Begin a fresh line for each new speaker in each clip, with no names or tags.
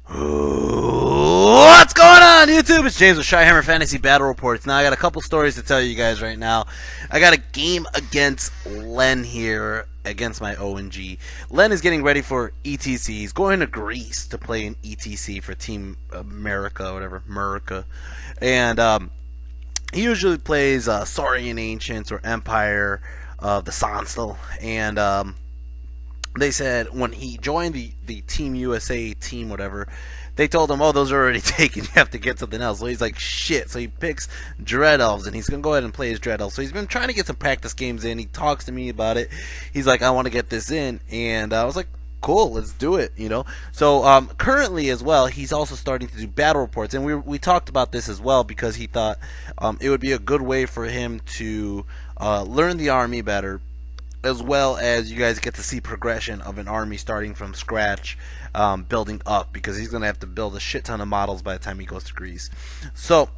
What's going on, YouTube? It's James with Shyhammer Fantasy Battle Reports. Now, I got a couple stories to tell you guys right now. I got a game against Len here, against my ONG. Len is getting ready for ETC. He's going to Greece to play in ETC for Team America, whatever, America. And he usually plays Saurian Ancients or Empire of the Sonstal. And they said when he joined the Team USA team, whatever, they told him, oh, those are already taken, you have to get something else. So he's like, shit. So he picks Dread Elves, and he's going to go ahead and play his Dread Elves. So he's been trying to get some practice games in. He talks to me about it. He's like, I want to get this in. And I was like, cool, let's do it, you know. So currently as well, he's also starting to do battle reports. And we talked about this as well because he thought it would be a good way for him to learn the army better, as well as you guys get to see progression of an army starting from scratch, building up, because he's going to have to build a shit ton of models by the time he goes to Greece. So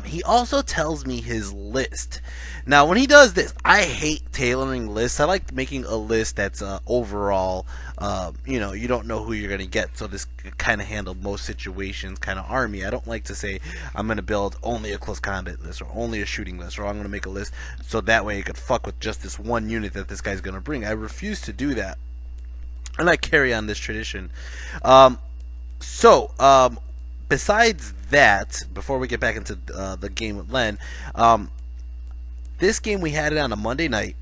he also tells me his list. Now, when he does this, I hate tailoring lists. I like making a list that's overall, you know, you don't know who you're going to get. So this kind of handle most situations kind of army. I don't like to say I'm going to build only a close combat list or only a shooting list, or I'm going to make a list so that way it could fuck with just this one unit that this guy's going to bring. I refuse to do that. And I carry on this tradition. Besides that, before we get back into the game with Len, this game we had it on a Monday night.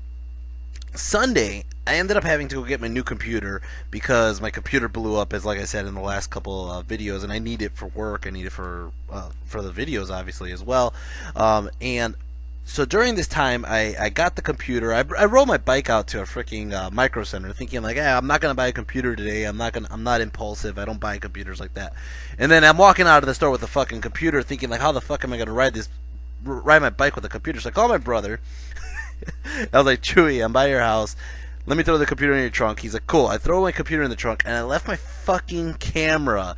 Sunday, I ended up having to go get my new computer because my computer blew up, as like I said in the last couple videos, and I need it for work. I need it for the videos, obviously, as well. And so during this time, I got the computer. I rode my bike out to a freaking Micro Center, thinking like, I'm not gonna buy a computer today. I'm not impulsive. I don't buy computers like that. And then I'm walking out of the store with a fucking computer, thinking like, how the fuck am I gonna ride my bike with a computer? So I called my brother. I was like, Chewy, I'm by your house. Let me throw the computer in your trunk. He's like, cool. I throw my computer in the trunk, and I left my fucking camera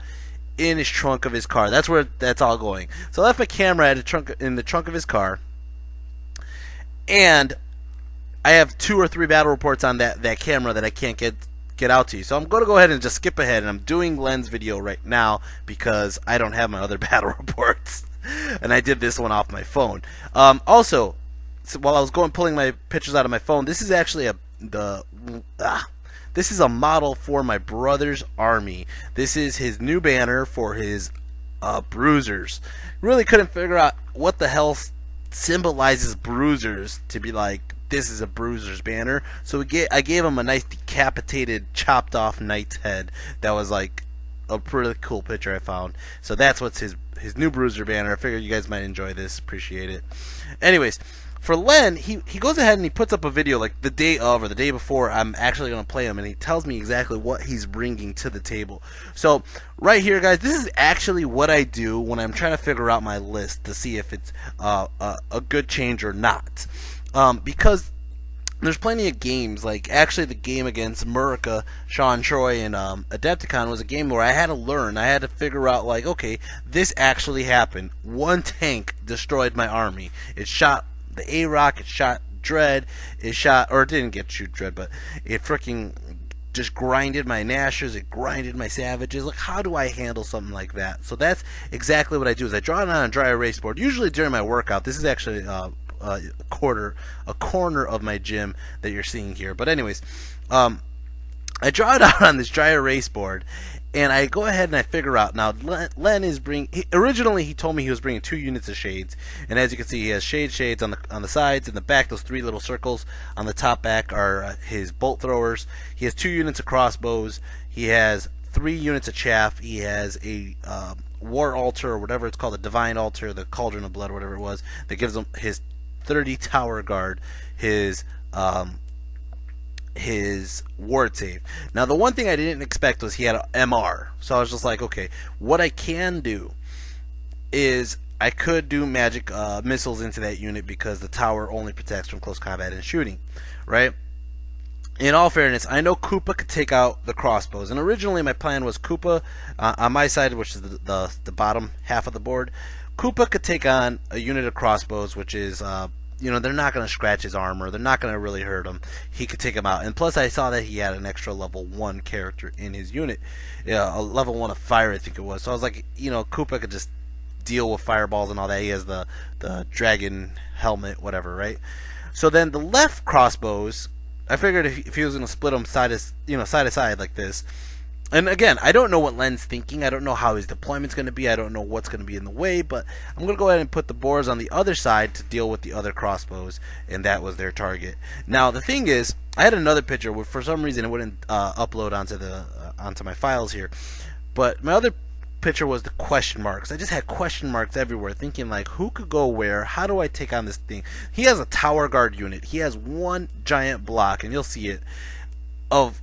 in his trunk of his car. That's where that's all going. So I left my camera in the trunk of his car. And I have 2 or 3 battle reports on that camera that I can't get out to you. So I'm going to go ahead and just skip ahead, and I'm doing Len's video right now because I don't have my other battle reports. And I did this one off my phone. Also, so while I was pulling my pictures out of my phone, this is actually this is a model for my brother's army. This is his new banner for his bruisers. Really couldn't figure out what the hell symbolizes bruisers to be like, this is a bruiser's banner. So I gave him a nice decapitated, chopped off knight's head. That was like a pretty cool picture I found. So that's what's his new bruiser banner. I figured you guys might enjoy this. Appreciate it. Anyways, for Len, he goes ahead and he puts up a video like the day of or the day before I'm actually going to play him, and he tells me exactly what he's bringing to the table. So right here, guys, this is actually what I do when I'm trying to figure out my list to see if it's a good change or not. Because there's plenty of games, like actually the game against America, Sean Troy, and Adepticon was a game where I had to learn. I had to figure out, like, okay, this actually happened. One tank destroyed my army. It shot the A-Rock, it shot Dread, it didn't get shoot Dread, but it freaking just grinded my Nashers, it grinded my Savages. Like, how do I handle something like that? So that's exactly what I do, is I draw it on a dry erase board, usually during my workout. This is actually a corner of my gym that you're seeing here. But anyways, I draw it out on this dry erase board, and I go ahead and I figure out. Now, Len is originally he told me he was bringing 2 units of shades, and as you can see, he has shades on the sides and the back. Those 3 little circles on the top back are his bolt throwers. He has 2 units of crossbows. He has 3 units of chaff. He has a war altar, or whatever it's called, the divine altar, the cauldron of blood, or whatever it was, that gives him his 30 tower guard, his ward save. Now, the one thing I didn't expect was he had a MR. So I was just like, okay, what I can do is I could do magic missiles into that unit because the tower only protects from close combat and shooting, right? In all fairness, I know Koopa could take out the crossbows, and originally my plan was Koopa on my side, which is the bottom half of the board. Koopa could take on a unit of crossbows, which is they're not going to scratch his armor. They're not going to really hurt him. He could take him out. And plus, I saw that he had an extra level 1 character in his unit. Yeah, a level 1 of fire, I think it was. So I was like, Koopa could just deal with fireballs and all that. He has the dragon helmet, whatever, right? So then the left crossbows, I figured if he was going to split them side to side like this. And again, I don't know what Len's thinking. I don't know how his deployment's going to be. I don't know what's going to be in the way. But I'm going to go ahead and put the boars on the other side to deal with the other crossbows. And that was their target. Now, the thing is, I had another picture where for some reason it wouldn't upload onto my files here. But my other picture was the question marks. I just had question marks everywhere, thinking like, who could go where? How do I take on this thing? He has a tower guard unit. He has one giant block, and you'll see it, of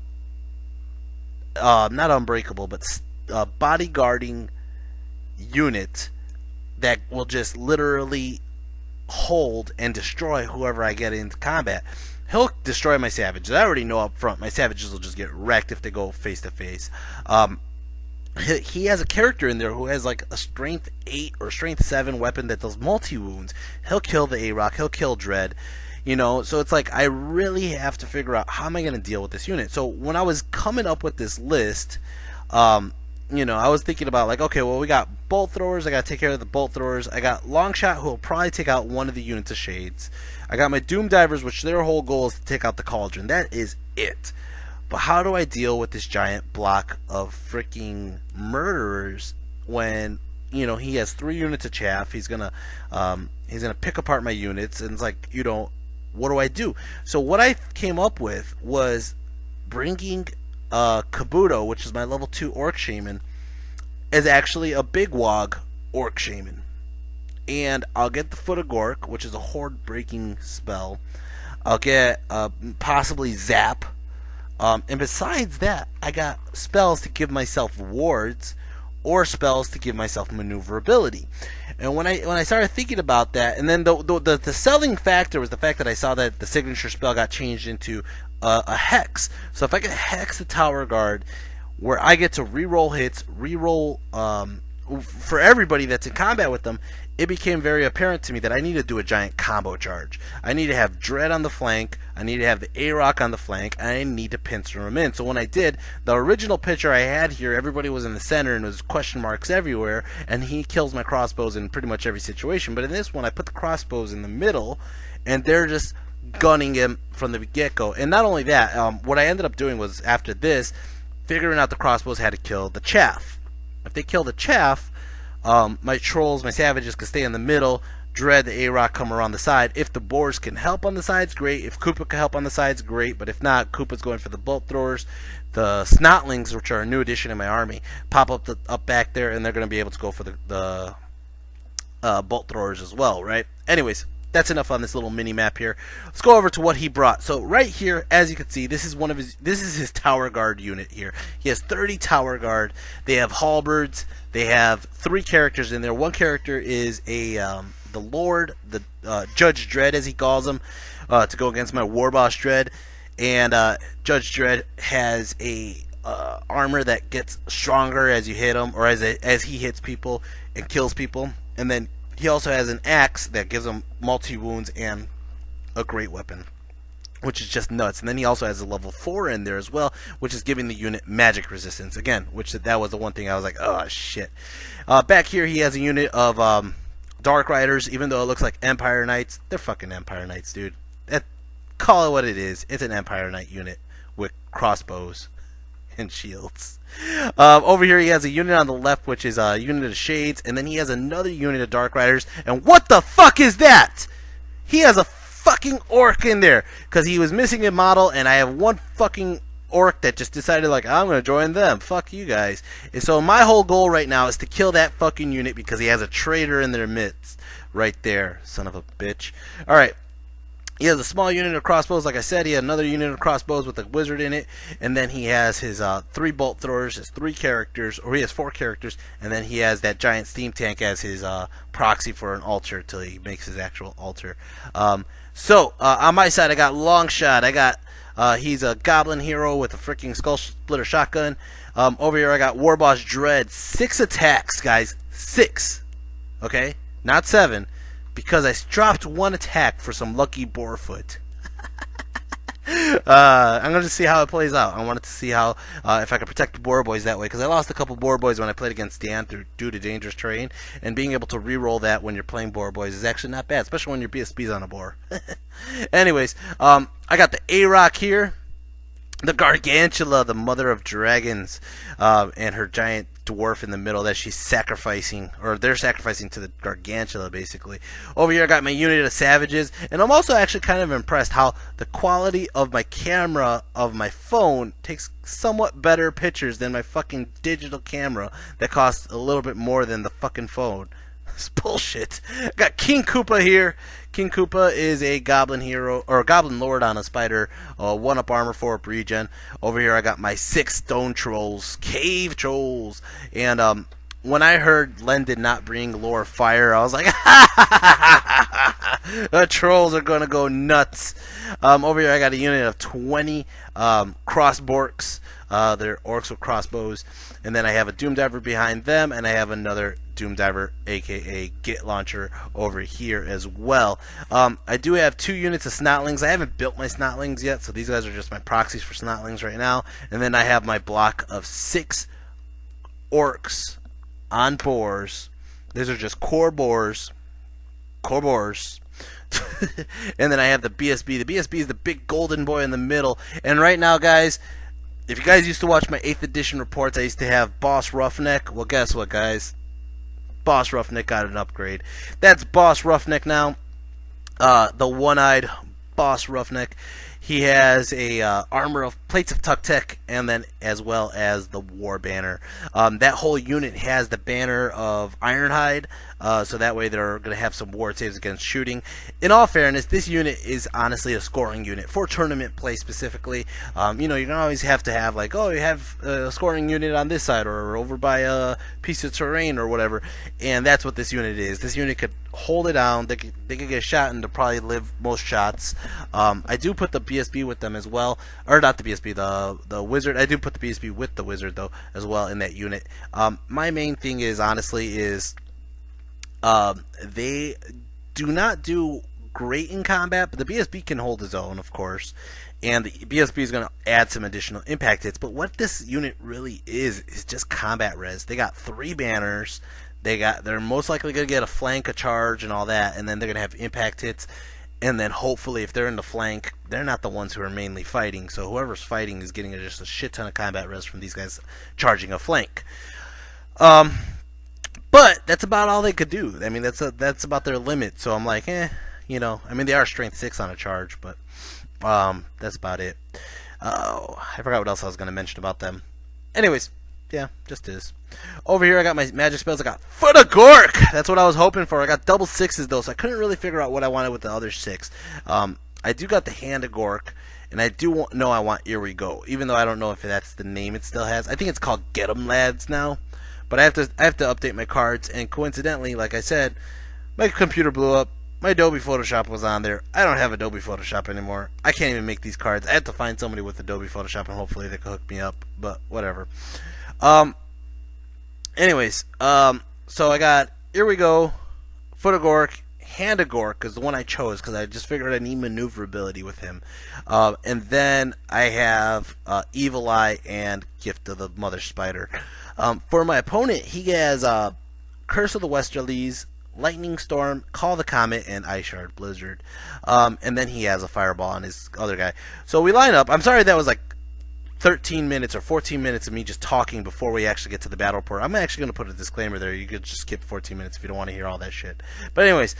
not unbreakable, but bodyguarding unit that will just literally hold and destroy whoever I get into combat. He'll destroy my savages. I already know up front my savages will just get wrecked if they go face to face. He has a character in there who has like a strength 8 or strength 7 weapon that does multi-wounds. He'll kill the A-Rock. He'll kill Dread. So it's like I really have to figure out how am I going to deal with this unit. So when I was coming up with this list, I was thinking about like, okay, well, we got bolt throwers. I got to take care of the bolt throwers. I got Longshot, who will probably take out one of the units of Shades. I got my Doom Divers, which their whole goal is to take out the Cauldron. That is it. But how do I deal with this giant block of freaking murderers when he has 3 units of chaff? He's gonna pick apart my units, and it's like, what do I do? So what I came up with was bringing Kabuto, which is my level 2 Orc Shaman, as actually a big wog Orc Shaman. And I'll get the Foot of Gork, which is a horde breaking spell. I'll get possibly Zap. And besides that, I got spells to give myself wards or spells to give myself maneuverability. And when I started thinking about that, and then the selling factor was the fact that I saw that the signature spell got changed into a hex. So if I could hex the tower guard, where I get to reroll hits, reroll for everybody that's in combat with them, it became very apparent to me that I need to do a giant combo charge. I need to have Dread on the flank, I need to have the A-Rock on the flank, and I need to pincer them in. So when I did, the original picture I had here, everybody was in the center and there was question marks everywhere, and he kills my crossbows in pretty much every situation. But in this one, I put the crossbows in the middle, and they're just gunning him from the get-go. And not only that, what I ended up doing was, after this, figuring out the crossbows had to kill the chaff. If they kill the chaff, my trolls, my savages can stay in the middle. Dread, the A-Rock come around the side. If the boars can help on the sides, great. If Koopa can help on the sides, great. But if not, Koopa's going for the bolt throwers. The Snotlings, which are a new addition in my army, pop up back there, and they're going to be able to go for the bolt throwers as well, right? Anyways, that's enough on this little mini map here. Let's go over to what he brought. So right here, as you can see, this is his tower guard unit here. He has 30 tower guard. They have halberds. They have 3 characters in there. One character is the Lord, the Judge Dread, as he calls him, to go against my War Boss Dread. And Judge Dread has a armor that gets stronger as you hit him, or as he hits people and kills people. And then he also has an axe that gives him multi-wounds and a great weapon, which is just nuts. And then he also has a level 4 in there as well, which is giving the unit magic resistance. Again, that was the one thing I was like, oh, shit. Back here, he has a unit of Dark Riders, even though it looks like Empire Knights. They're fucking Empire Knights, dude. Call it what it is. It's an Empire Knight unit with crossbows and shields. Over here, he has a unit on the left, which is a unit of Shades, and then he has another unit of Dark Riders. And what the fuck is that? He has a fucking orc in there, because he was missing a model, and I have one fucking orc that just decided, like, I'm going to join them. Fuck you guys. And so my whole goal right now is to kill that fucking unit, because he has a traitor in their midst. Right there, son of a bitch. Alright. He has a small unit of crossbows, like I said. He had another unit of crossbows with a wizard in it. And then he has his 3 bolt throwers, his 3 characters, or he has 4 characters. And then he has that giant steam tank as his proxy for an altar until he makes his actual altar. So, on my side, I got Longshot. I got, he's a goblin hero with a freaking skull splitter shotgun. Over here, I got Warboss Dread. 6 attacks, guys. 6. Okay? Not 7. because I dropped one attack for some lucky boarfoot. I'm going to see how it plays out. I wanted to see how if I could protect the boar boys that way, because I lost a couple boar boys when I played against Dan due to dangerous terrain, and being able to re-roll that when you're playing boar boys is actually not bad, especially when your BSB's on a boar. Anyways, I got the A-Rock here, the Gargantula, the mother of dragons, and her giant dwarf in the middle that she's sacrificing, or they're sacrificing to the Gargantula, basically. Over here I got my unit of savages, and I'm also actually kind of impressed how the quality of my camera of my phone takes somewhat better pictures than my fucking digital camera that costs a little bit more than the fucking phone. It's bullshit. I got King Koopa here. King Koopa is a goblin hero, or a goblin lord on a spider, 1-up armor, 4-up regen. Over here I got my 6 stone trolls, cave trolls. And when I heard Len did not bring lore fire, I was like, the trolls are going to go nuts. Over here I got a unit of 20 crossborks. They're orcs with crossbows. And then I have a Doom Diver behind them, and I have another Doom Diver, aka Git Launcher, over here as well. I do have 2 units of Snotlings. I haven't built my Snotlings yet, so these guys are just my proxies for Snotlings right now. And then I have my block of 6 orcs on boars. These are just core boars. Core boars. And then I have the BSB. The BSB is the big golden boy in the middle. And right now, guys, if you guys used to watch my 8th edition reports, I used to have Boss Roughneck. Well, guess what, guys? Boss Roughneck got an upgrade. That's Boss Roughneck now. The one-eyed Boss Roughneck. He has a armor of plates of Tuktek, and then as well as the war banner. That whole unit has the banner of Ironhide, so that way they're going to have some ward saves against shooting. In all fairness, this unit is honestly a scoring unit for tournament play specifically. You know, you can always have to have like, oh, you have a scoring unit on this side or over by a piece of terrain or whatever, and that's what this unit is. This unit could hold it down. They could get shot and to probably live most shots. I do put the BSB with them as well, or not the BSB, the wizard. I do put the BSB with the wizard though as well in that unit. My main thing is honestly is they do not do great in combat, but the BSB can hold his own, of course, and the BSB is going to add some additional impact hits. But what this unit really is just combat res. They got 3 banners. They're most likely going to get a flank, a charge, and all that, and then they're going to have impact hits. And then hopefully, if they're in the flank, they're not the ones who are mainly fighting. So whoever's fighting is getting just a shit ton of combat res from these guys charging a flank. But that's about all they could do. I mean, that's about their limit. So I'm like, you know. I mean, they are strength 6 on a charge, but that's about it. Oh, I forgot what else I was going to mention about them. Anyways. Yeah, just is. Over here I got my magic spells. I got Foot of Gork! That's what I was hoping for. I got double 6s though, so I couldn't really figure out what I wanted with the other 6. I do got the Hand of Gork, and I do know I want Here We Go, even though I don't know if that's the name it still has. I think it's called Get 'em Lads now. But I have to update my cards, and coincidentally, like I said, my computer blew up. My Adobe Photoshop was on there. I don't have Adobe Photoshop anymore. I can't even make these cards. I have to find somebody with Adobe Photoshop, and hopefully they can hook me up, but whatever. Anyways, so I got Here We Go, Foot of Gork, Hand of Gork is the one I chose because I just figured I need maneuverability with him. And then I have Evil Eye and Gift of the Mother Spider. For my opponent, he has Curse of the Westerlies, Lightning Storm, Call the Comet, and Ice Shard Blizzard. And then he has a Fireball on his other guy. So we line up. I'm sorry that was like 13 minutes or 14 minutes of me just talking before we actually get to the battle report. I'm actually going to put a disclaimer there. You could just skip 14 minutes if you don't want to hear all that shit. But anyways,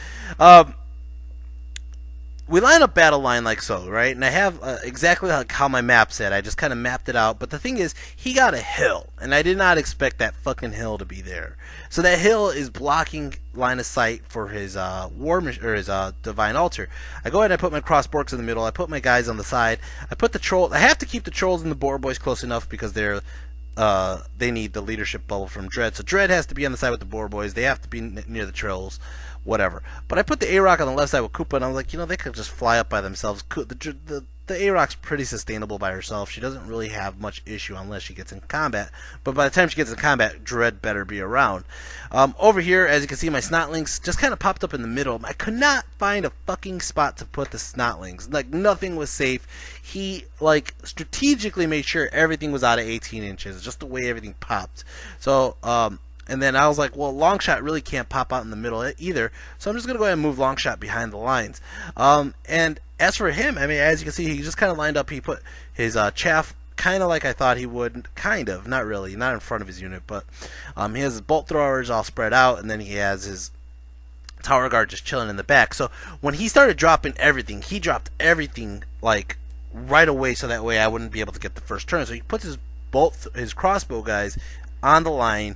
we line up battle line like so, right? And I have exactly like how my map said. I just kind of mapped it out. But the thing is, he got a hill, and I did not expect that fucking hill to be there. So that hill is blocking line of sight for his his divine altar. I go ahead and I put my crossborks in the middle. I put my guys on the side. I put the troll. I have to keep the trolls and the boar boys close enough because they need the leadership bubble from Dread. So Dread has to be on the side with the boar boys. They have to be near the trolls. Whatever. But I put the A-Rock on the left side with Koopa, and I was like, you know, they could just fly up by themselves. The the A-Rock's pretty sustainable by herself. She doesn't really have much issue unless she gets in combat. But by the time she gets in combat, Dread better be around. Over here, as you can see, my Snotlings just kind of popped up in the middle. I could not find a fucking spot to put the Snotlings. Like, nothing was safe. He, like, strategically made sure everything was out of 18 inches, just the way everything popped. So, and then I was like, well, Longshot really can't pop out in the middle either, so I'm just going to go ahead and move Longshot behind the lines. And as for him, I mean, as you can see, he just kind of lined up. He put his chaff kind of like I thought he would, kind of, not really, not in front of his unit, but he has his bolt throwers all spread out, and then he has his tower guard just chilling in the back. So when he started dropping everything, he dropped everything like right away, so that way I wouldn't be able to get the first turn. So he puts his crossbow guys on the line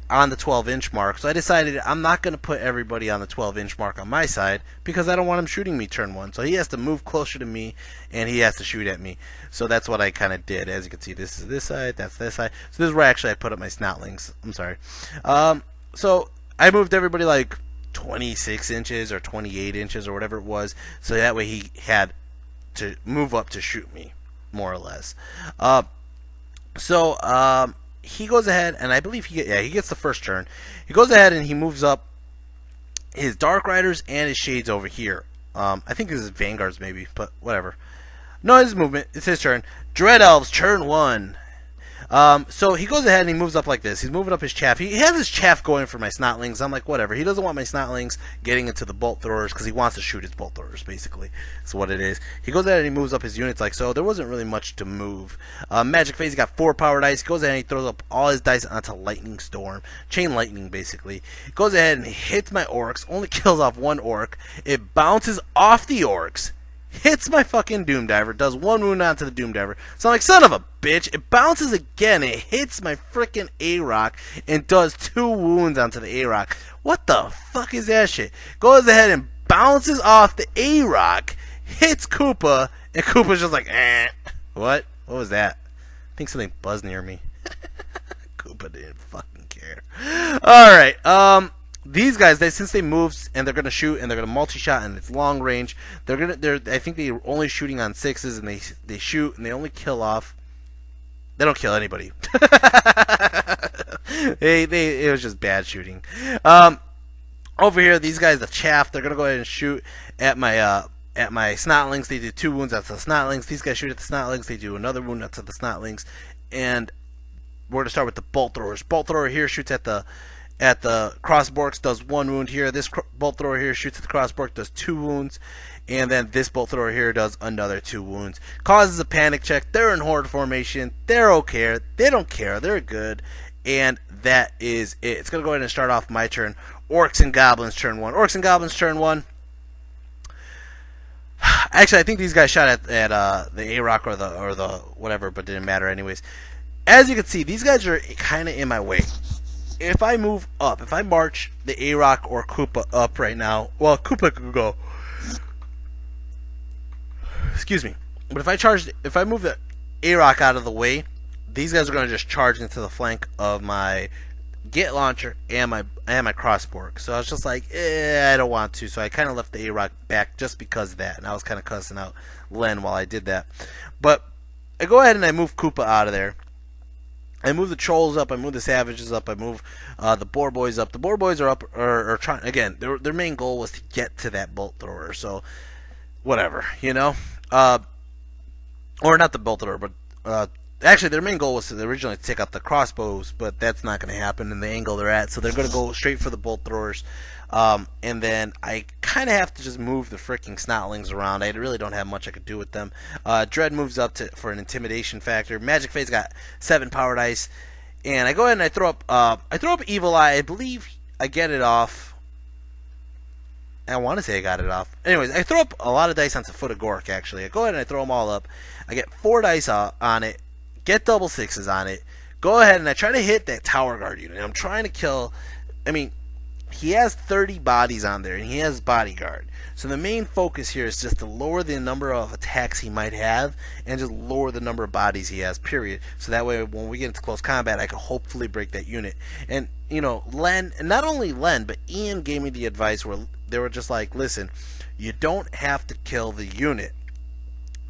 on the 12-inch mark. So I decided I'm not going to put everybody on the 12-inch mark on my side because I don't want him shooting me turn one. So he has to move closer to me and he has to shoot at me. So that's what I kind of did. As you can see, this is this side, that's this side. So this is where actually I put up my Snotlings. I'm sorry. So I moved everybody like 26 inches or 28 inches or whatever it was. So that way he had to move up to shoot me, more or less. He goes ahead, and I believe he gets the first turn. He goes ahead and he moves up his Dark Riders and his Shades over here. I think this is Vanguards maybe, but whatever. No, it's movement. It's his turn. Dread Elves, turn one. So he goes ahead and he moves up like this. He's moving up his chaff. He has his chaff going for my Snotlings. I'm like, whatever. He doesn't want my Snotlings getting into the bolt throwers because he wants to shoot his bolt throwers, basically. That's what it is. He goes ahead and he moves up his units like so. There wasn't really much to move. Magic Phase, he got 4 power dice. He goes ahead and he throws up all his dice onto Lightning Storm. Chain Lightning, basically. He goes ahead and he hits my Orcs. Only kills off 1 Orc. It bounces off the Orcs. Hits my fucking Doom Diver, does 1 wound onto the Doom Diver. So I'm like, son of a bitch, it bounces again, it hits my freaking A-Rock, and does 2 wounds onto the A-Rock. What the fuck is that shit? Goes ahead and bounces off the A-Rock, hits Koopa, and Koopa's just like, eh. What? What was that? I think something buzzed near me. Koopa didn't fucking care. Alright, these guys, since they moved and they're gonna shoot and they're gonna multi-shot and it's long range, I think they're only shooting on 6s and they shoot and they only kill off. They don't kill anybody. It was just bad shooting. Over here, these guys, the chaff, they're gonna go ahead and shoot at my Snotlings. They do 2 wounds at the Snotlings. These guys shoot at the Snotlings. They do another wound to the Snotlings, and we're gonna start with the bolt throwers. Bolt thrower here shoots at the crossborks, does 1 wound here. This bolt thrower here shoots at the crossbork, does 2 wounds. And then this bolt thrower here does another 2 wounds. Causes a panic check. They're in horde formation. They're okay. They don't care. They're good. And that is it. It's going to go ahead and start off my turn. Orcs and Goblins, turn 1. Orcs and Goblins, turn 1. Actually, I think these guys shot at the A-Rock or the whatever, but didn't matter anyways. As you can see, these guys are kind of in my way. If I move up, if I march the A-Rock or Koopa up right now, well, Koopa could go. Excuse me. But if I move the A-Rock out of the way, these guys are going to just charge into the flank of my Get Launcher and my crossbork. So I was just like, I don't want to. So I kind of left the A-Rock back just because of that. And I was kind of cussing out Len while I did that. But I go ahead and I move Koopa out of there. I move the Trolls up, I move the Savages up, I move the Boar Boys up. The Boar Boys are up, or trying, again, their main goal was to get to that bolt thrower, so whatever, you know? Or not the bolt thrower, but actually their main goal was to originally take out the crossbows, but that's not going to happen in the angle they're at, so they're going to go straight for the bolt throwers. And then I kind of have to just move the freaking Snotlings around. I really don't have much I could do with them. Dread moves up for an intimidation factor. Magic Phase got 7 power dice, and I go ahead and I throw up Evil Eye. I believe I get it off. I want to say I got it off. Anyways, I throw up a lot of dice onto Foot of Gork. Actually, I go ahead and I throw them all up. I get 4 dice on it. Get double 6s on it. Go ahead and I try to hit that Tower Guard unit. I'm trying to kill. I mean, he has 30 bodies on there, and he has Bodyguard. So the main focus here is just to lower the number of attacks he might have, and just lower the number of bodies he has, period. So that way, when we get into close combat, I can hopefully break that unit. And, you know, Len, and not only Len, but Ian gave me the advice where they were just like, listen, you don't have to kill the unit.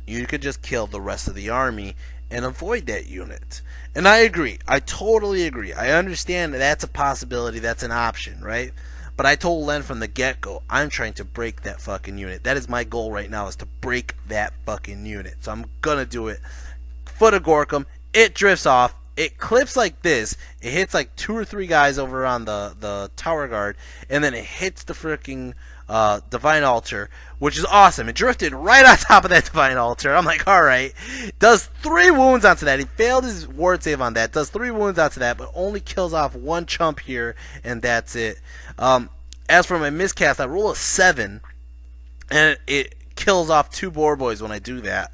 you could just kill the rest of the army and avoid that unit. And I agree. I totally agree. I understand that's a possibility. That's an option, right? But I told Len from the get-go, I'm trying to break that fucking unit. That is my goal right now, is to break that fucking unit. So I'm going to do it. Foot of Gorkum. It drifts off. It clips like this. It hits like 2 or 3 guys over on the tower guard. And then it hits the freaking Divine Altar, which is awesome. It drifted right on top of that Divine Altar. I'm like, alright. Does 3 wounds onto that. He failed his ward save on that. Does 3 wounds onto that, but only kills off 1 chump here, and that's it. As for my miscast, I roll a 7, and it kills off 2 boar boys when I do that.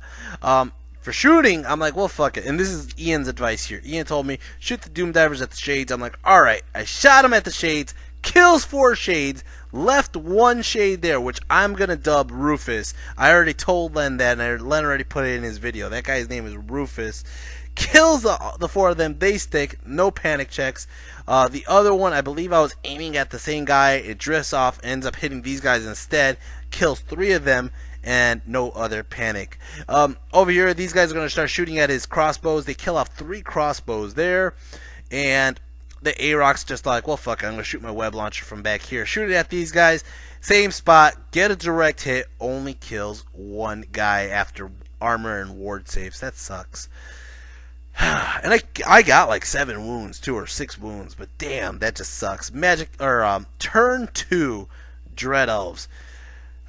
For shooting, I'm like, well, fuck it. And this is Ian's advice here. Ian told me, shoot the Doom Divers at the Shades. I'm like, alright. I shot him at the Shades, kills 4 Shades, left 1 Shade there, which I'm going to dub Rufus. I already told Len that, and Len already put it in his video. That guy's name is Rufus. Kills the 4 of them. They stick. No panic checks. The other one, I believe I was aiming at the same guy. It drifts off, ends up hitting these guys instead. Kills 3 of them, and no other panic. Over here, these guys are going to start shooting at his crossbows. They kill off 3 crossbows there, and the A-Rock's just like, well, fuck it, I'm going to shoot my web launcher from back here. Shoot it at these guys. Same spot. Get a direct hit. Only kills 1 guy after armor and ward saves. That sucks. And I got like 7 wounds, 2 or 6 wounds, but damn, that just sucks. Turn 2, Dread Elves.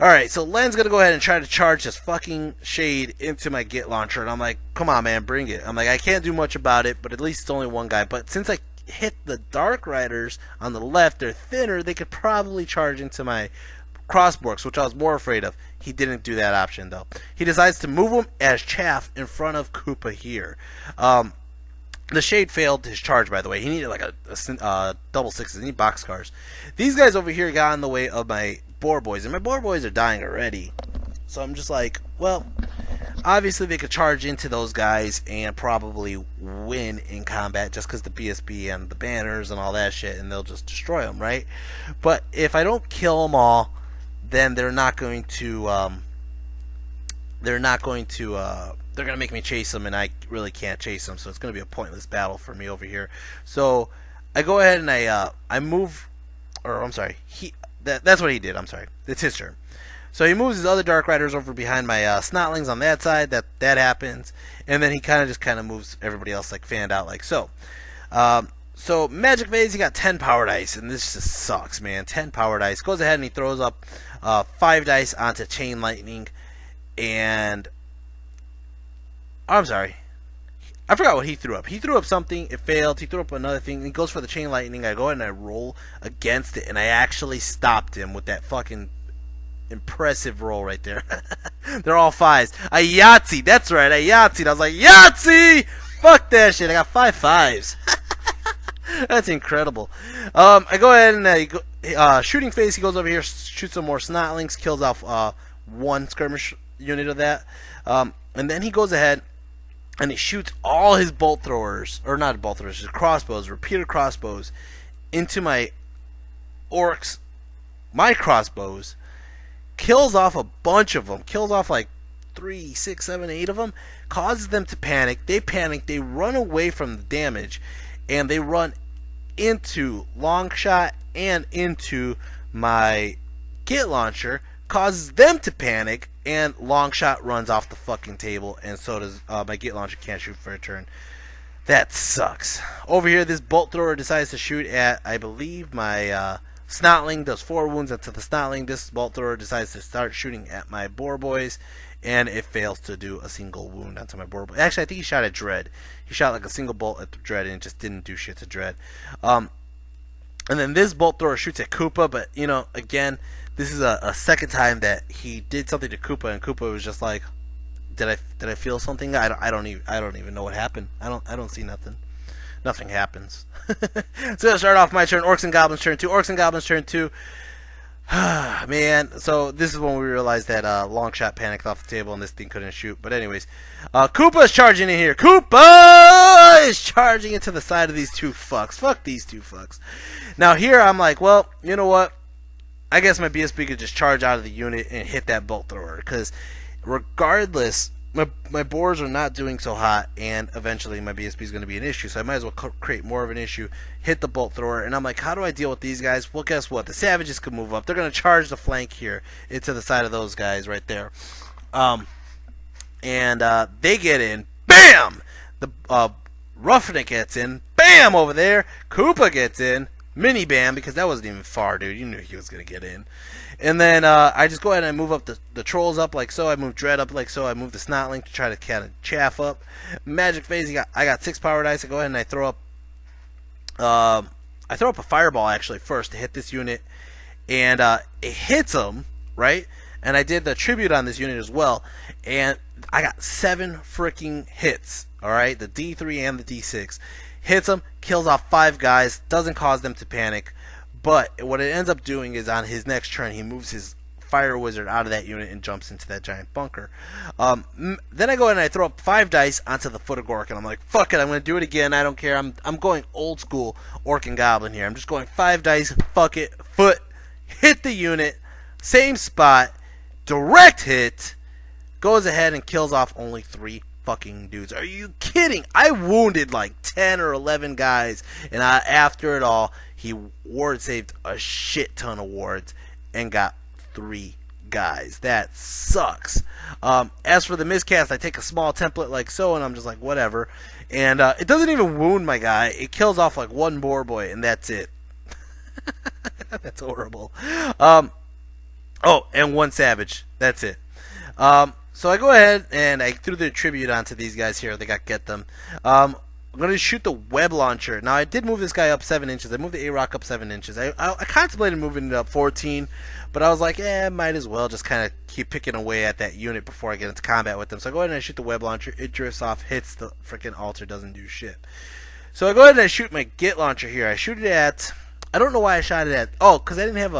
Alright, so Len's gonna go ahead and try to charge this fucking Shade into my Git launcher, and I'm like, come on, man, bring it. I'm like, I can't do much about it, but at least it's only 1 guy. But since I hit the Dark Riders on the left, they're thinner, they could probably charge into my crossbows, which I was more afraid of. He didn't do that option, though. He decides to move him as chaff in front of Koopa here. The Shade failed his charge, by the way. He needed like a double 6s. He needed boxcars. These guys over here got in the way of my boar boys, and my boar boys are dying already. So I'm just like, well, obviously they could charge into those guys and probably win in combat just because the BSB and the banners and all that shit, and they'll just destroy them, right? But if I don't kill them all, then they're going to make me chase them, and I really can't chase them, so it's going to be a pointless battle for me over here. So I go ahead and I move, or I'm sorry, that's what he did. I'm sorry, it's his turn. So he moves his other Dark Riders over behind my Snotlings on that side. That happens, and then he kind of moves everybody else like fanned out like so. So Magic Phase, he got 10 power dice, and this just sucks, man. 10 power dice. Goes ahead and he throws up 5 dice onto Chain Lightning, and I'm sorry, I forgot what he threw up. He threw up something, it failed. He threw up another thing. He goes for the Chain Lightning. I go ahead and I roll against it, and I actually stopped him with that fucking impressive roll right there. They're all 5s. I Yahtzee. That's right, I Yahtzee. I was like, Yahtzee! Fuck that shit. I got 5 5s. That's incredible. I go ahead and Shooting Phase, he goes over here, shoots some more Snotlings, kills off 1 skirmish unit of that. And then he goes ahead and he shoots all his bolt throwers, or not bolt throwers, his crossbows, repeater crossbows, into my orcs, my crossbows, kills off a bunch of them, kills off like 3, 6, 7, 8 of them, causes them to panic. They panic, they run away from the damage, and they run into Longshot and into my Git launcher, causes them to panic, and Longshot runs off the fucking table, and so does my Git launcher. Can't shoot for a turn. That sucks. Over here, this bolt thrower decides to shoot at, I believe, my Snotling, does 4 wounds into the Snotling. This bolt thrower decides to start shooting at my boar boys, and it fails to do a single wound onto my boar boy. Actually, I think he shot at Dread. He shot like a single bolt at the Dread, and it just didn't do shit to Dread. And then this bolt thrower shoots at Koopa, but, you know, again, this is a second time that he did something to Koopa, and Koopa was just like, did I feel something? I don't even know what happened. I don't see nothing. Nothing happens. So let's start off my turn. Orcs and Goblins turn 2. Orcs and Goblins turn 2. Man, so this is when we realized that Longshot panicked off the table and this thing couldn't shoot. But anyways, Koopa is charging in here. Koopa is charging into the side of these 2 fucks. Fuck these 2 fucks. Now here I'm like, well, you know what? I guess my BSB could just charge out of the unit and hit that bolt thrower, because regardless my boars are not doing so hot, and eventually my BSB is going to be an issue. So I might as well create more of an issue. Hit the bolt thrower, and I'm like, how do I deal with these guys? Well, guess what? The savages could move up. They're going to charge the flank here into the side of those guys right there. They get in. Bam! The roughneck gets in. Bam! Over there. Koopa gets in. Mini bam, because that wasn't even far, dude. You knew he was going to get in. And then I just go ahead and I move up the trolls up like so. I move Dread up like so. I move the Snotling to try to kind of chaff up. Magic phase. I got 6 power dice. I go ahead and I throw up. I throw up a fireball actually first to hit this unit, and it hits him right. And I did the tribute on this unit as well, and I got 7 freaking hits. All right, the D3 and the D6 hits him, kills off 5 guys, doesn't cause them to panic. But what it ends up doing is on his next turn, he moves his fire wizard out of that unit and jumps into that giant bunker. Then I go in and I throw up 5 dice onto the foot of Gork, and I'm like, fuck it, I'm going to do it again. I don't care. I'm going old school Orc and Goblin here. I'm just going 5 dice, fuck it, foot, hit the unit, same spot, direct hit, goes ahead and kills off only 3 fucking dudes. Are you kidding? I wounded like 10 or 11 guys, and after it all, he ward saved a shit ton of wards and got 3 guys. That sucks. As for the miscast, I take a small template like so, and I'm just like, whatever. And it doesn't even wound my guy. It kills off like 1 boar boy, and that's it. That's horrible. Oh, and 1 savage. That's it. So I go ahead and I threw the tribute onto these guys here. They got get them. I'm going to shoot the web launcher. Now, I did move this guy up 7 inches. I moved the A-Rock up 7 inches. I contemplated moving it up 14, but I was like, might as well just kind of keep picking away at that unit before I get into combat with them. So I go ahead and I shoot the web launcher. It drifts off, hits the freaking altar, doesn't do shit. So I go ahead and I shoot my git launcher here. I shoot it at... I don't know why I shot it at... Oh, because I didn't have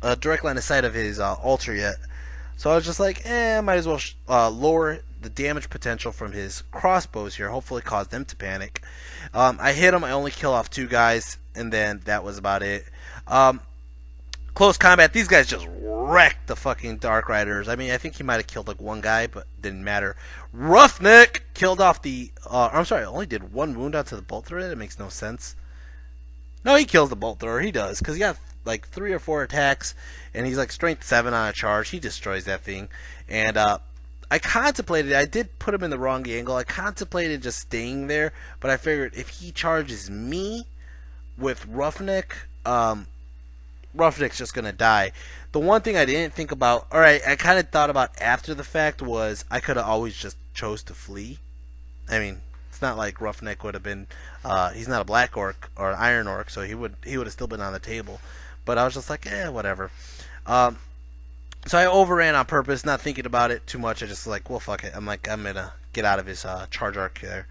a direct line of sight of his altar yet. So I was just like, might as well lower the damage potential from his crossbows here. Hopefully cause them to panic. I hit him. I only kill off 2 guys. And then that was about it. Close combat. These guys just wrecked the fucking Dark Riders. I mean, I think he might have killed like 1 guy, but didn't matter. Roughneck killed off the... I'm sorry, I only did 1 wound onto the bolt thrower. That makes no sense. No, he kills the bolt thrower. He does. Because he got like 3 or 4 attacks. And he's like strength 7 on a charge. He destroys that thing. And I contemplated, I did put him in the wrong angle. I contemplated just staying there. But I figured if he charges me with Roughneck, Roughneck's just going to die. The one thing I didn't think about, alright, I kind of thought about after the fact was I could have always just chose to flee. I mean, it's not like Roughneck would have been, he's not a black orc or an iron orc, so he would have still been on the table. But I was just like, whatever. So I overran on purpose, not thinking about it too much. I just like, well, fuck it. I'm gonna get out of his charge arc there.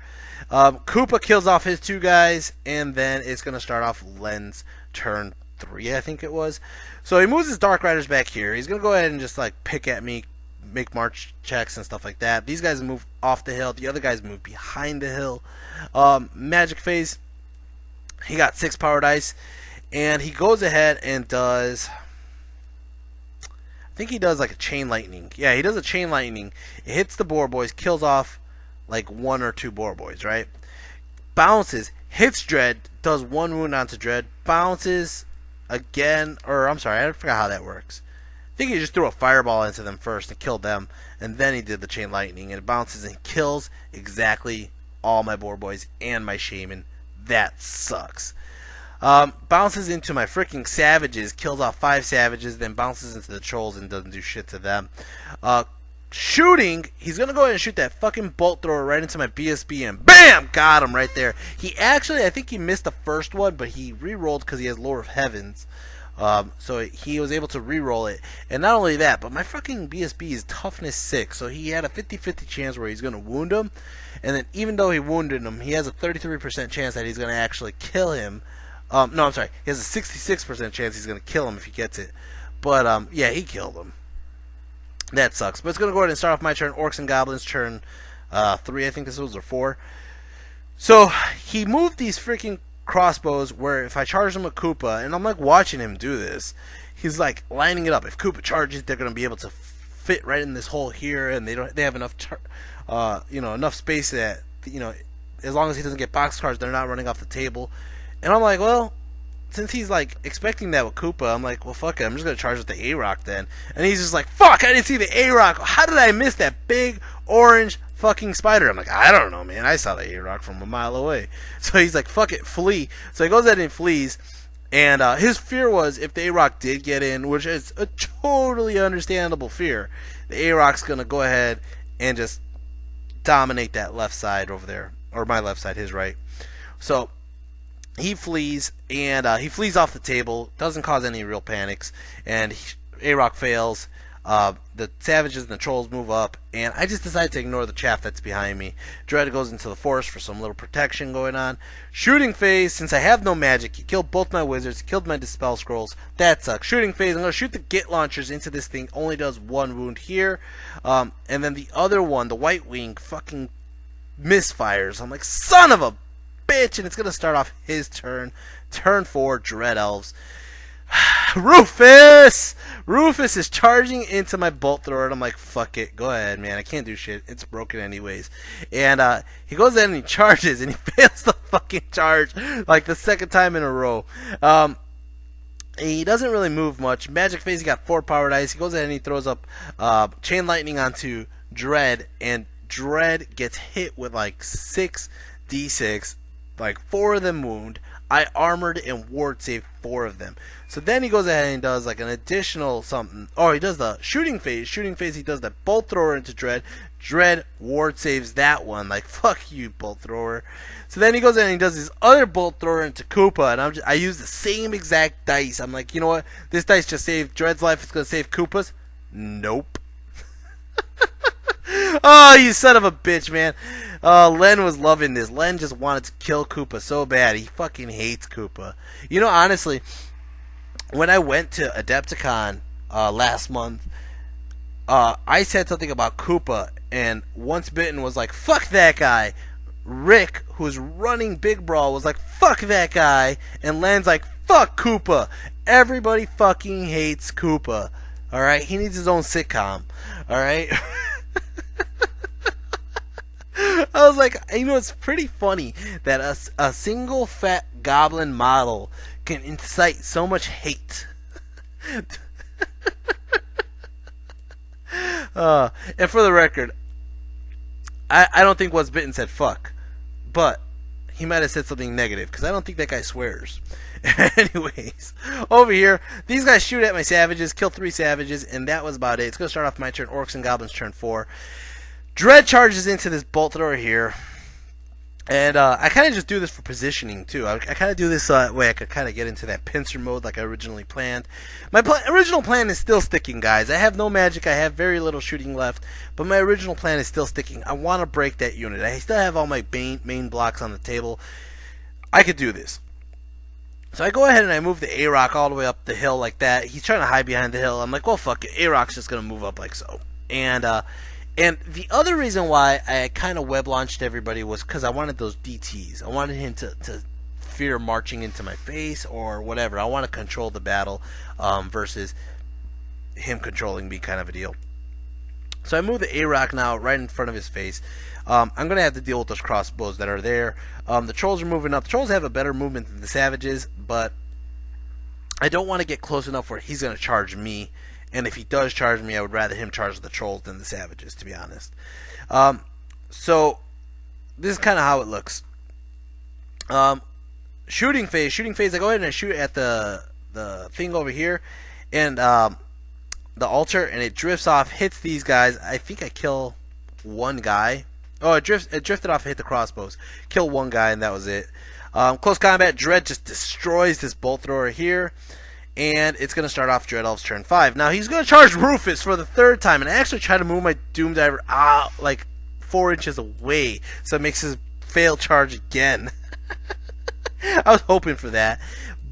Koopa kills off his 2 guys, and then it's gonna start off Len's turn 3, I think it was. So he moves his Dark Riders back here. He's gonna go ahead and just like pick at me, make march checks and stuff like that. These guys move off the hill. The other guys move behind the hill. Magic phase. He got 6 power dice. And he goes ahead and does... I think he does like a chain lightning. Yeah, he does a chain lightning. It hits the boar boys, kills off like 1 or 2 boar boys, right? Bounces, hits Dread, does 1 wound onto Dread, bounces again, or I'm sorry, I forgot how that works. I think he just threw a fireball into them first and killed them, and then he did the chain lightning, and it bounces and kills exactly all my boar boys and my shaman. That sucks. Bounces into my freaking savages, kills off 5 savages, then bounces into the trolls and doesn't do shit to them. Shooting, he's gonna go ahead and shoot that fucking bolt thrower right into my BSB, and BAM! Got him right there. He actually, I think he missed the first one, but he re-rolled because he has Lord of Heavens. So he was able to re-roll it. And not only that, but my fucking BSB is toughness 6, so he had a 50-50 chance where he's gonna wound him. And then even though he wounded him, he has a 33% chance that he's gonna actually kill him. No, I'm sorry. He has a 66% chance he's going to kill him if he gets it. But, yeah, he killed him. That sucks. But it's going to go ahead and start off my turn. Orcs and Goblins turn 3, I think this was, or 4. So, he moved these freaking crossbows where if I charge him with Koopa, and I'm like watching him do this, he's like lining it up. If Koopa charges, they're going to be able to fit right in this hole here, and they have enough enough space that as long as he doesn't get boxcars, they're not running off the table. And I'm like, well, since he's like expecting that with Koopa, I'm like, well, fuck it, I'm just gonna charge with the A-Rock then. And he's just like, fuck, I didn't see the A-Rock. How did I miss that big orange fucking spider? I'm like, I don't know, man. I saw the A-Rock from a mile away. So he's like, fuck it, flee. So he goes ahead and flees. And his fear was if the A-Rock did get in, which is a totally understandable fear, the A-Rock's gonna go ahead and just dominate that left side over there, or my left side, his right. So he flees, and he flees off the table, doesn't cause any real panics, and A-Rock fails. The savages and the trolls move up, and I just decide to ignore the chaff that's behind me. Dread goes into the forest for some little protection going on. Shooting phase, since I have no magic, he killed both my wizards, killed my dispel scrolls. That sucks. Shooting phase, I'm going to shoot the git launchers into this thing, only does 1 wound here. And then the other one, the white wing, fucking misfires. I'm like, son of a bitch, and it's going to start off his turn. Turn 4, Dread Elves. Rufus! Rufus is charging into my bolt thrower, and I'm like, fuck it, go ahead, man. I can't do shit. It's broken anyways. And he goes in and he charges, and he fails the fucking charge like the second time in a row. He doesn't really move much. Magic phase, he got 4 power dice. He goes ahead and he throws up chain lightning onto Dread, and Dread gets hit with like 6d6, like 4 of them wound. I armored and ward saved 4 of them. So then he goes ahead and does like an additional something. Oh, he does the shooting phase. Shooting phase, he does the bolt thrower into Dread. Dread ward saves that one. Like, fuck you, bolt thrower. So then he goes in and he does his other bolt thrower into Koopa, and I use the same exact dice. I'm like, you know what? This dice just saved Dread's life. It's gonna save Koopa's. Nope. Oh, you son of a bitch, man. Len was loving this. Len just wanted to kill Koopa so bad. He fucking hates Koopa. You know, honestly, when I went to Adepticon last month, I said something about Koopa, and Once Bitten was like, fuck that guy. Rick, who's running Big Brawl, was like, fuck that guy. And Len's like, fuck Koopa. Everybody fucking hates Koopa. Alright? He needs his own sitcom. Alright? I was like, you know, it's pretty funny that a single fat goblin model can incite so much hate. And for the record, I don't think What's Bitten said fuck, but he might have said something negative, because I don't think that guy swears. Anyways, over here, these guys shoot at my savages, kill 3 savages, and that was about it. It's going to start off my turn. Orcs and Goblins turn 4. Dread charges into this bolt thrower here, and I kind of just do this for positioning too. I kind of do this way I could kind of get into that pincer mode like I originally planned. My original plan is still sticking, guys. I have no magic. I have very little shooting left, but my original plan is still sticking. I want to break that unit. I still have all my main blocks on the table. I could do this. So I go ahead and I move the A-Rock all the way up the hill like that. He's trying to hide behind the hill. I'm like, well, fuck it. A-Rock's just going to move up like so. And the other reason why I kind of web launched everybody was because I wanted those DTs. I wanted him to fear marching into my face or whatever. I want to control the battle versus him controlling me, kind of a deal. So I move the A-Rock now right in front of his face. I'm going to have to deal with those crossbows that are there. The trolls are moving up. The trolls have a better movement than the savages, but I don't want to get close enough where he's going to charge me. And if he does charge me, I would rather him charge the trolls than the savages, to be honest. So this is kind of how it looks. Shooting phase. I go ahead and I shoot at the thing over here, and the altar, and it drifts off, hits these guys. I think I kill 1 guy. Oh, it drifted off and hit the crossbows. Kill 1 guy, and that was it. Close combat. Dread just destroys this bolt thrower here. And it's going to start off Dread Elves turn 5. Now, he's going to charge Rufus for the 3rd time. And I actually try to move my Doom Diver out like 4 inches away. So it makes his fail charge again. I was hoping for that.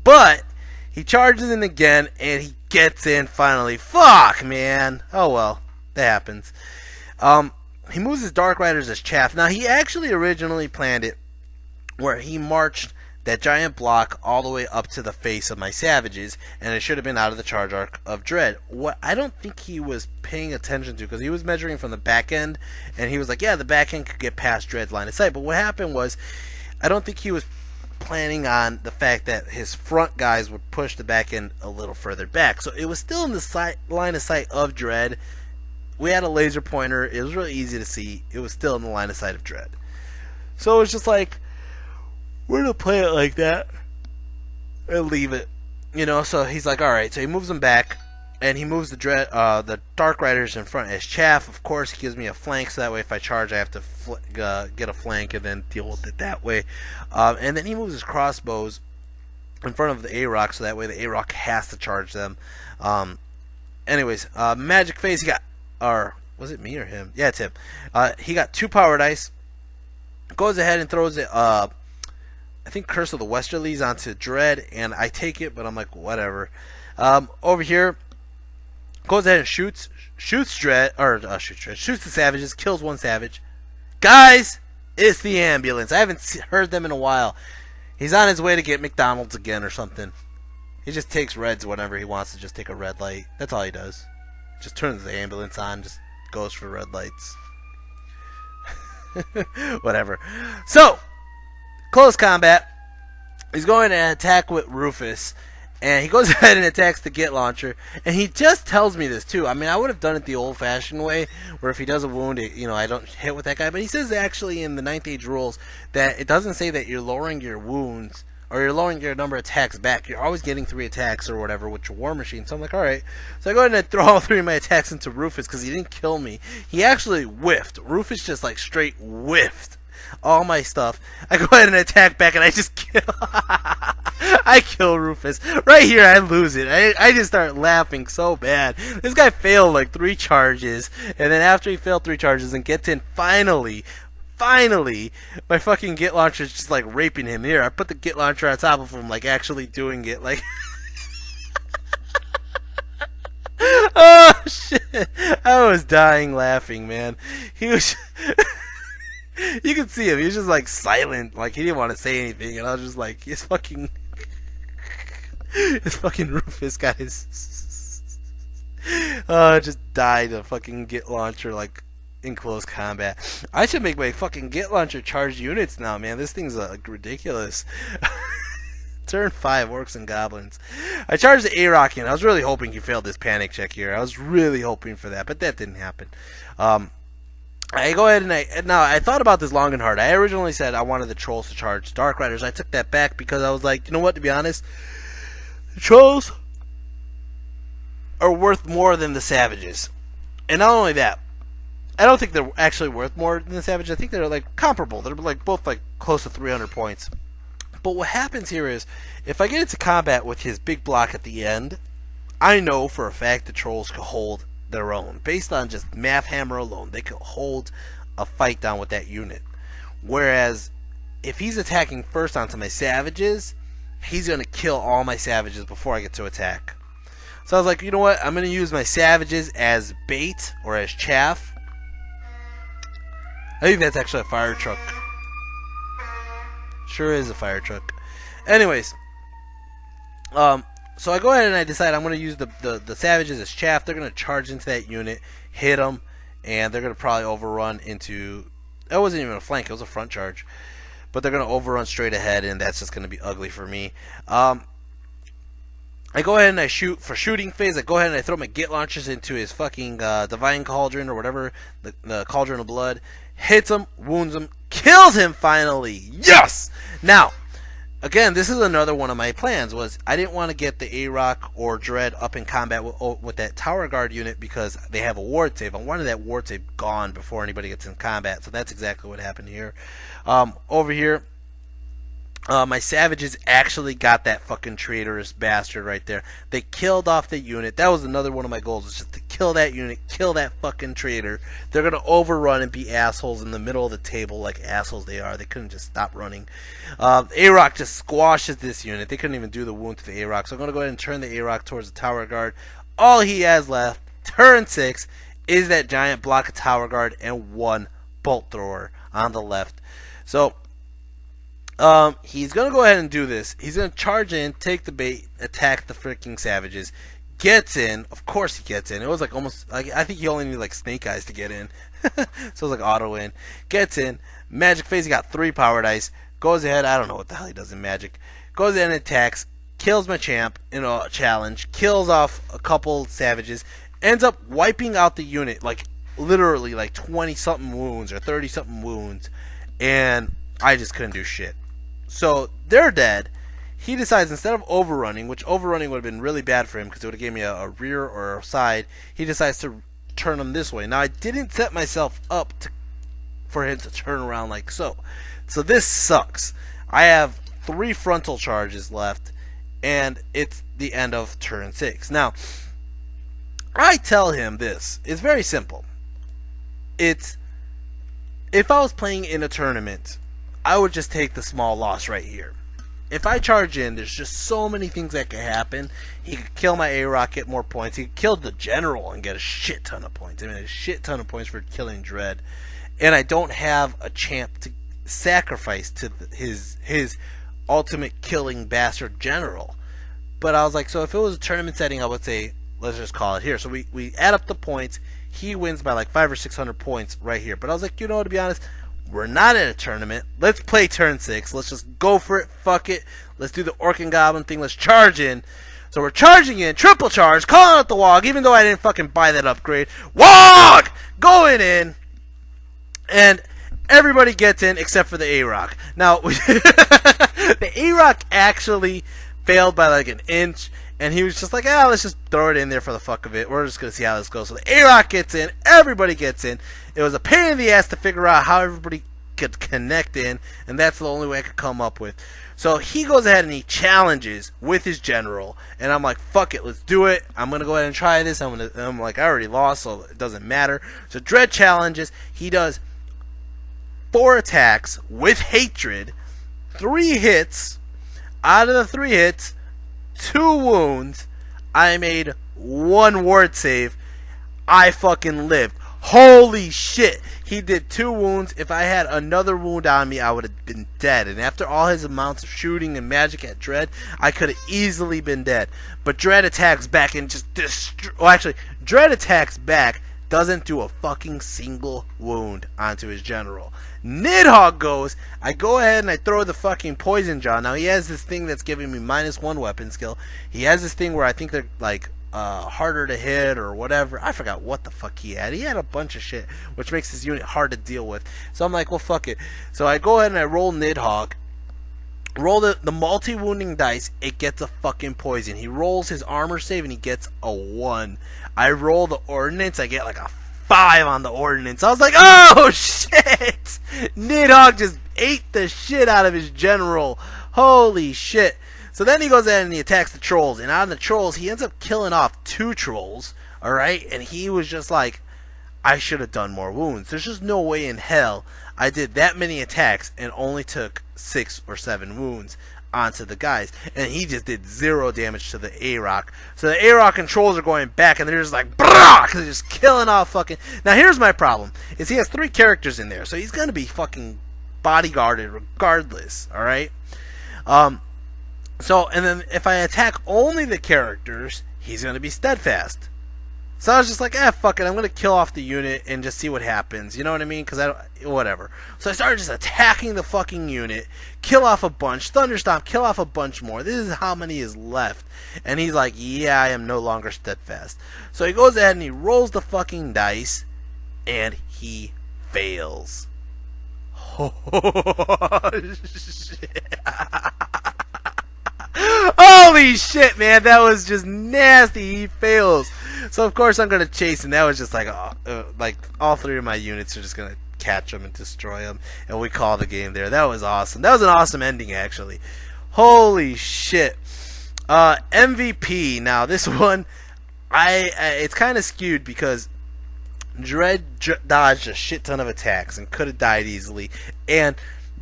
But he charges in again. And he gets in finally. Fuck, man. Oh, well. That happens. He moves his Dark Riders as chaff. Now, he actually originally planned it where he marched that giant block all the way up to the face of my savages, and it should have been out of the charge arc of Dread. What I don't think he was paying attention to, because he was measuring from the back end, and he was like, yeah, the back end could get past Dread's line of sight. But what happened was, I don't think he was planning on the fact that his front guys would push the back end a little further back. So it was still in the line of sight of Dread. We had a laser pointer. It was really easy to see. It was still in the line of sight of Dread. So it was just like, we're going to play it like that and leave it. You know, so he's like, alright. So he moves them back, and he moves the Dark Riders in front as chaff. Of course, he gives me a flank, so that way if I charge, I have to get a flank and then deal with it that way. And then he moves his crossbows in front of the A-Rock, so that way the A-Rock has to charge them. Anyways, Magic Phase, he got, or was it me or him? Yeah, it's him. He got 2 power dice, goes ahead and throws it, I think Curse of the Westerlies onto Dread, and I take it, but I'm like, whatever. Over here, goes ahead and shoots Dread, or shoots the savages, kills 1 savage. Guys, it's the ambulance. I haven't heard them in a while. He's on his way to get McDonald's again or something. He just takes reds whenever he wants to just take a red light. That's all he does. Just turns the ambulance on, just goes for red lights. Whatever. So, close combat. He's going to attack with Rufus, and he goes ahead and attacks the Git Launcher, and he just tells me this too. I mean, I would have done it the old-fashioned way, where if he does a wound, I don't hit with that guy, but he says actually in the 9th Age rules that it doesn't say that you're lowering your wounds, or you're lowering your number of attacks back. You're always getting 3 attacks or whatever with your War Machine. So I'm like, alright. So I go ahead and throw all 3 of my attacks into Rufus, because he didn't kill me. He actually whiffed. Rufus just like straight whiffed all my stuff. I go ahead and attack back, and I just kill. I kill Rufus. Right here, I lose it. I just start laughing so bad. This guy failed like 3 charges, and then after he failed 3 charges and gets in, finally, my fucking Git Launcher is just like raping him. Here, I put the Git Launcher on top of him, like actually doing it. Like, oh shit! I was dying laughing, man. He was. You could see him. He was just like silent, like he didn't want to say anything, and I was just like, his fucking Rufus guys. Just died of fucking Git Launcher like in close combat. I should make my fucking Git Launcher charge units now, man. This thing's like ridiculous. Turn 5, Orcs and Goblins. I charged the A-Rock in. I was really hoping he failed this panic check here. I was really hoping for that, but that didn't happen. I go ahead and I thought about this long and hard. I originally said I wanted the Trolls to charge Dark Riders. I took that back because I was like, you know what, to be honest, the Trolls are worth more than the Savages. And not only that, I don't think they're actually worth more than the Savages. I think they're like comparable. They're like both like close to 300 points. But what happens here is, if I get into combat with his big block at the end, I know for a fact the Trolls can hold their own. Based on just Math Hammer alone, they could hold a fight down with that unit. Whereas, if he's attacking first onto my Savages, he's going to kill all my Savages before I get to attack. So I was like, you know what? I'm going to use my Savages as bait, or as chaff. I think that's actually a fire truck. Sure is a fire truck. Anyways, so I go ahead and I decide I'm going to use the Savages as chaff. They're going to charge into that unit, hit them, and they're going to probably overrun into... That wasn't even a flank, it was a front charge. But they're going to overrun straight ahead, and that's just going to be ugly for me. I go ahead and I shoot for shooting phase. I go ahead and I throw my Git Launchers into his fucking Divine Cauldron or whatever, the Cauldron of Blood. Hits him, wounds him, kills him finally. Yes! Now, again, this is another one of my plans, was I didn't want to get the A-Rock or Dread up in combat with that Tower Guard unit because they have a ward save. I wanted that ward save gone before anybody gets in combat, so that's exactly what happened here. Over here, my Savages actually got that fucking traitorous bastard right there. They killed off the unit. That was another one of my goals, was just to kill that unit, kill that fucking traitor. They're going to overrun and be assholes in the middle of the table like assholes they are. They couldn't just stop running. A-Rock just squashes this unit. They couldn't even do the wound to the A-Rock. So I'm going to go ahead and turn the A-Rock towards the Tower Guard. All he has left, turn 6, is that giant block of Tower Guard and 1 Bolt Thrower on the left. So He's gonna go ahead and do this. He's gonna charge in, take the bait, attack the freaking savages. Gets in. Of course he gets in. It was like almost. Like, I think he only needed like snake eyes to get in. So it was like auto in. Gets in. Magic phase. He got 3 power dice. Goes ahead. I don't know what the hell he does in magic. Goes in and attacks. Kills my champ in a challenge. Kills off a couple savages. Ends up wiping out the unit. Like literally like 20 something wounds or 30 something wounds. And I just couldn't do shit. So they're dead. He decides instead of overrunning, which overrunning would have been really bad for him because it would have given me a rear or a side, he decides to turn him this way. Now I didn't set myself up for him to turn around like so. So this sucks. I have 3 frontal charges left, and it's the end of turn 6. Now, I tell him this. It's very simple. It's, if I was playing in a tournament, I would just take the small loss right here. If I charge in, there's just so many things that could happen. He could kill my A-Rock, get more points. He could kill the general and get a shit ton of points. I mean, a shit ton of points for killing Dread. And I don't have a champ to sacrifice to his ultimate killing bastard general. But I was like, so if it was a tournament setting, I would say, let's just call it here. So we add up the points. He wins by like 500 or 600 points right here. But I was like, you know, to be honest, we're not in a tournament. Let's play turn 6. Let's just go for it. Fuck it. Let's do the Orc and Goblin thing. Let's charge in. So we're charging in. Triple charge. Calling out the Wog. Even though I didn't fucking buy that upgrade. Wog! Going in. And everybody gets in except for the A-Rock. Now, the A-Rock actually failed by like an inch. And he was just like, let's just throw it in there for the fuck of it. We're just going to see how this goes. So the A-Rock gets in. Everybody gets in. It was a pain in the ass to figure out how everybody could connect in. And that's the only way I could come up with. So he goes ahead and he challenges with his general. And I'm like, fuck it, let's do it. I'm going to go ahead and try this. I'm like, I already lost, so it doesn't matter. So Dread challenges. He does 4 attacks with hatred. 3 hits. Out of the 3 hits, 2 wounds. I made 1 ward save. I fucking lived. Holy shit. He did 2 wounds. If I had another wound on me, I would have been dead. And after all his amounts of shooting and magic at Dread, I could have easily been dead. But Dread attacks back and just Dread attacks back, doesn't do a fucking single wound onto his general. Nidhogg goes, I go ahead and I throw the fucking poison jaw. Now he has this thing that's giving me -1 weapon skill. He has this thing where I think they're like harder to hit or whatever. I forgot what the fuck he had. He had a bunch of shit, which makes his unit hard to deal with. So I'm like, well, fuck it. So I go ahead and I roll Nidhogg. Roll the multi-wounding dice. It gets a fucking poison. He rolls his armor save and he gets a 1. I roll the ordnance. I get like a 5 on the ordnance. I was like, oh shit! Nidhogg just ate the shit out of his general. Holy shit. So then he goes in and he attacks the trolls. And on the trolls, he ends up killing off 2 trolls. Alright? And he was just like, I should have done more wounds. There's just no way in hell I did that many attacks and only took 6 or 7 wounds onto the guys. And he just did 0 damage to the A-Rock. So the A-Rock and trolls are going back and they're just like, brah! Because they're just killing off fucking... Now here's my problem. Is he has 3 characters in there. So he's going to be fucking bodyguarded regardless. Alright? So, and then if I attack only the characters, he's going to be steadfast. So I was just like, fuck it, I'm going to kill off the unit and just see what happens. You know what I mean? Because whatever. So I started just attacking the fucking unit, kill off a bunch, thunderstomp, kill off a bunch more. This is how many is left. And he's like, yeah, I am no longer steadfast. So he goes ahead and he rolls the fucking dice, and he fails. Oh, shit. Holy shit, man, that was just nasty. He fails. So of course I'm gonna chase, and that was just like all 3 of my units are just gonna catch him and destroy him, and we call the game there. That was awesome. That was an awesome ending, actually. Holy shit. MVP. Now this one, it's kind of skewed because Dread dodged a shit ton of attacks and could have died easily, and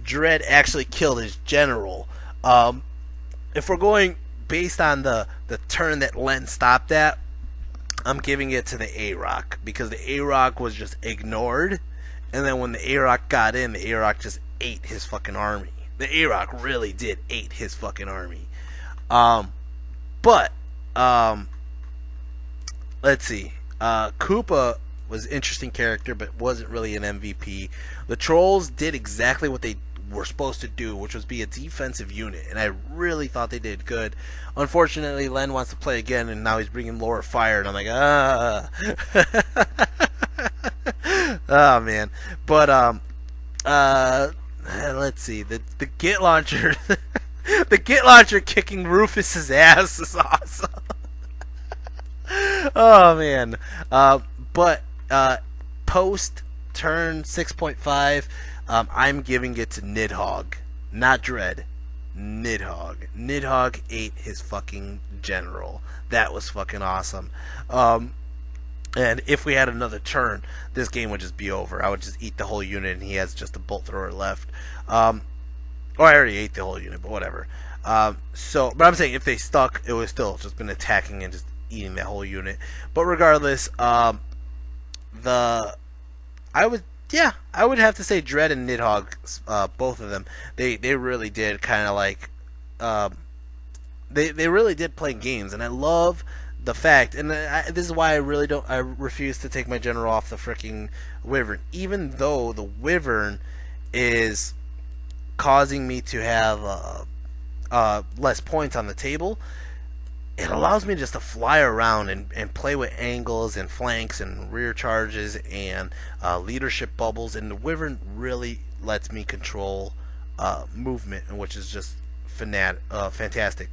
Dread actually killed his general. If we're going based on the turn that Len stopped at, I'm giving it to the A-Rock, because the A-Rock was just ignored, and then when the A-Rock got in, the A-Rock just ate his fucking army. the A-Rock really did ate his fucking army. But let's see. Koopa was an interesting character, but wasn't really an MVP. The Trolls did exactly what they were supposed to do, which was be a defensive unit, and I really thought they did good. Unfortunately, Len wants to play again, and now he's bringing lower fire, and I'm like, oh man. But let's see. The Git launcher, the Git launcher kicking Rufus's ass is awesome. Oh man. But post turn 6.5, I'm giving it to Nidhogg, not Dread. Nidhogg. Nidhogg ate his fucking general. That was fucking awesome. And if we had another turn, this game would just be over. I would just eat the whole unit, and he has just a bolt thrower left. Or I already ate the whole unit, but whatever. But I'm saying if they stuck, it would still just been attacking and just eating that whole unit. But regardless, I would have to say Dread and Nidhogg, both of them. They really did kind of like, they really did play games, and I love the fact, and this is why I refuse to take my general off the freaking Wyvern, even though the Wyvern is causing me to have less points on the table. It allows me just to fly around and play with angles and flanks and rear charges and leadership bubbles, and the Wyvern really lets me control movement, which is just fantastic.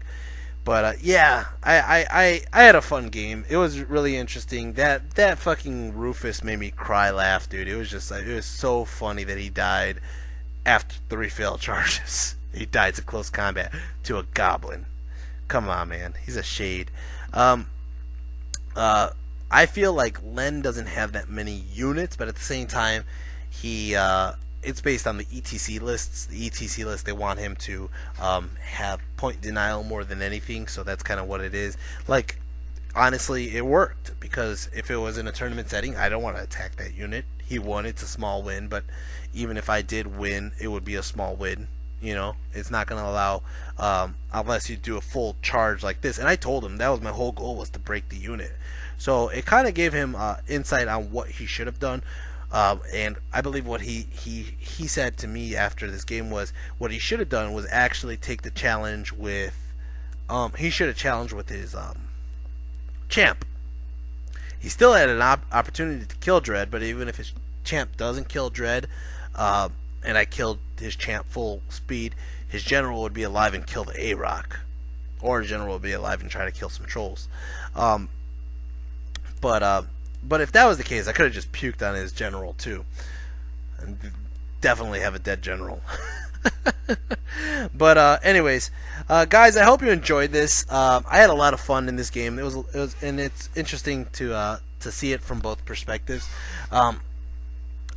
But yeah, I had a fun game. It was really interesting. That fucking Rufus made me cry laugh, dude. It was just like, it was so funny that he died after 3 failed charges. He died to close combat to a goblin. Come on, man. He's a shade. I feel like Len doesn't have that many units, but at the same time, it's based on the ETC lists. The ETC list, they want him to have point denial more than anything, so that's kind of what it is. Like, honestly, it worked, because if it was in a tournament setting, I don't want to attack that unit. He won, it's a small win, but even if I did win, it would be a small win. You know, it's not going to allow, unless you do a full charge like this. And I told him that was my whole goal, was to break the unit. So it kind of gave him insight on what he should have done. And I believe what he said to me after this game was, what he should have done was actually take the challenge with, he should have challenged with his champ. He still had an opportunity to kill Dread, but even if his champ doesn't kill Dread, and I killed his champ full speed, his general would be alive and kill the A-Rock. Or his general would be alive and try to kill some trolls. But if that was the case, I could have just puked on his general too. And definitely have a dead general. But anyways, guys, I hope you enjoyed this. I had a lot of fun in this game. It was and it's interesting to see it from both perspectives.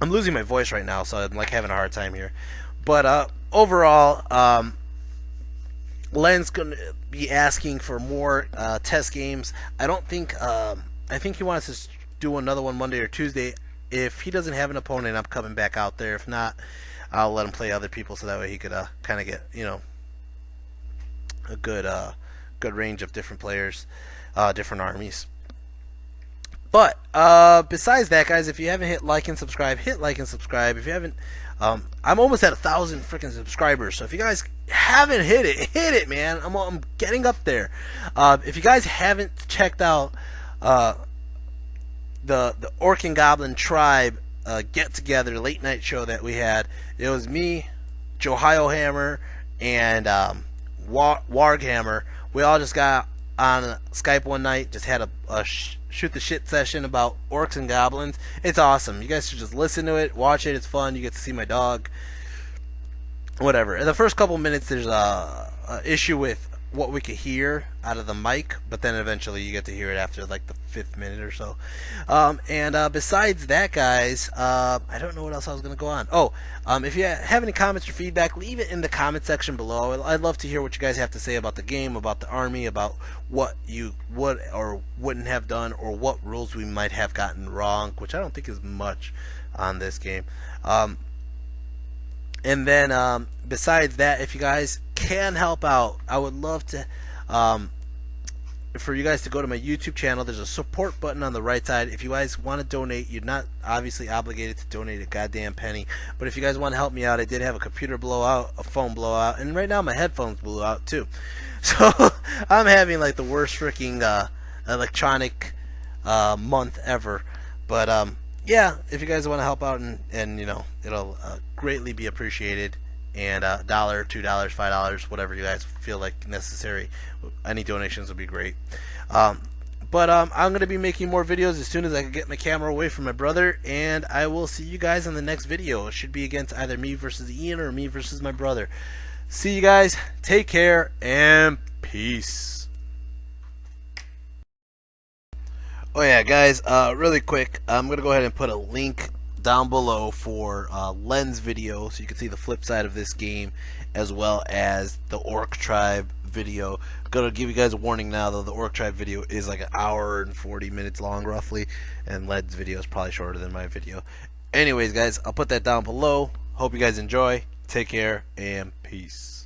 I'm losing my voice right now, so I'm like having a hard time here. But overall, Len's gonna be asking for more test games. I think he wants to do another one Monday or Tuesday. If he doesn't have an opponent, I'm coming back out there. If not, I'll let him play other people, so that way he could kind of get, you know, a good range of different players, different armies. But besides that, guys, if you haven't hit like and subscribe, hit like and subscribe. If you haven't, I'm almost at 1,000 freaking subscribers. So if you guys haven't hit it, man. I'm getting up there. If you guys haven't checked out the Orc and Goblin tribe get together late night show that we had, it was me, Johio Hammer, and Warghammer. We all just got on Skype one night, just had a shoot the shit session about Orcs and Goblins. It's awesome. You guys should just listen to it, watch it. It's fun. You get to see my dog. Whatever. In the first couple minutes, there's a issue with what we could hear out of the mic, but then eventually you get to hear it after like the 5th minute or so. And besides that, guys, I don't know what else I was going to go on. If you have any comments or feedback, leave it in the comment section below. I'd love to hear what you guys have to say about the game, about the army, about what you would or wouldn't have done, or what rules we might have gotten wrong, which I don't think is much on this game. And then besides that, if you guys can help out, I would love to for you guys to go to my YouTube channel. There's a support button on the right side. If you guys want to donate, you're not obviously obligated to donate a goddamn penny, but if you guys want to help me out, I did have a computer blow out, a phone blow out, and right now my headphones blew out too. So I'm having like the worst freaking electronic month ever. But yeah, if you guys want to help out, and you know, it'll greatly be appreciated. And $1, $2, $5, whatever you guys feel like necessary. Any donations would be great. But I'm going to be making more videos as soon as I can get my camera away from my brother, and I will see you guys in the next video. It should be against either me versus Ian or me versus my brother. See you guys. Take care and peace. Oh yeah, guys, really quick, I'm going to go ahead and put a link down below for Len's video so you can see the flip side of this game, as well as the Orc Tribe video. I'm gonna give you guys a warning now though, the Orc Tribe video is like an hour and 40 minutes long roughly, and Len's video is probably shorter than my video. Anyways guys, I'll put that down below. Hope you guys enjoy. Take care and peace.